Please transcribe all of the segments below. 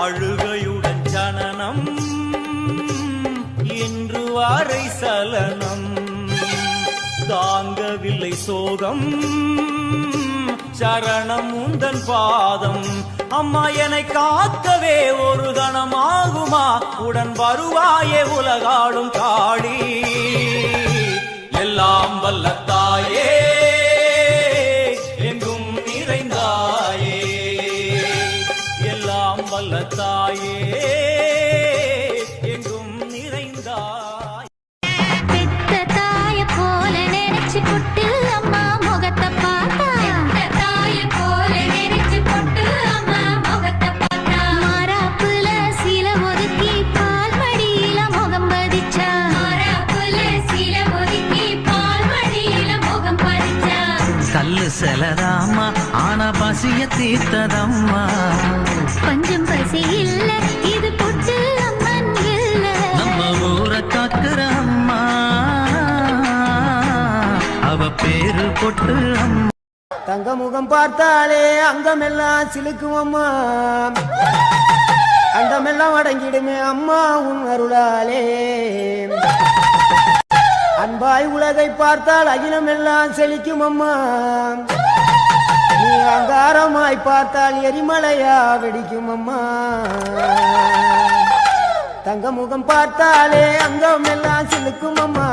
அழுகையுடன் ஜனனம் இன்று வாரை சலனம் தாங்கவில்லை சோகம் சரணம் உந்தன் பாதம் அம்மா என்னை காக்கவே ஒரு கணமாகுமா உடன் வருவாயே உலகாடும் காளி எல்லாம் வல்ல தாயே எங்கும் நிறைந்தாயே எல்லாம் வல்ல தாயே எங்கும் நிறைந்தாய் பெத்த தாய போல நினைச்சு கொட்டு அம்மா முகத்தை பார்த்தா தாய போல நினைச்சு கொட்டு அம்மா முகத்தை பார்த்தா மாறாப்புல சில ஒதுக்கி பால் மடியில முகம் பதிச்சா மாறாப்புல சில ஒதுக்கி பால் மடியில முகம் பதிச்சா கல்லு செலதாமா ஆனா பசிய தீர்த்ததம்மா பஞ்சம் பசி இல்ல இது பொட்டு அம்மன் இல்ல நம்ம ஊரை காக்குற அம்மா அவ பேரு பொட்டு அம்மா தங்க முகம் பார்த்தாலே அங்கமெல்லாம் சிலுக்கும் அம்மா அங்கமெல்லாம் அடங்கிடுமே அம்மா உன் அருளாலே அன்பாய் உலகை பார்த்தால் அகிலமெல்லாம் செழிக்கும் அம்மா நீ அங்காரமாய் பார்த்தால் எரிமலையா வெடிக்கும் அம்மா தங்க முகம் பார்த்தாலே அங்கம் எல்லாம் சிலுக்கும் அம்மா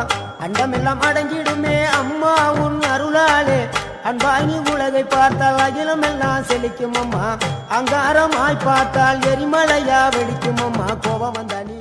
அண்டமெல்லாம் அடங்கிடுமே அம்மா உன் அருளாலே அன்பாய் நீ உலகை பார்த்தால் அகிலம் எல்லாம் செழிக்கும் அம்மா அங்காரமாய் பார்த்தால் எரிமலையா வெடிக்கும் அம்மா கோபம் வந்தா நீ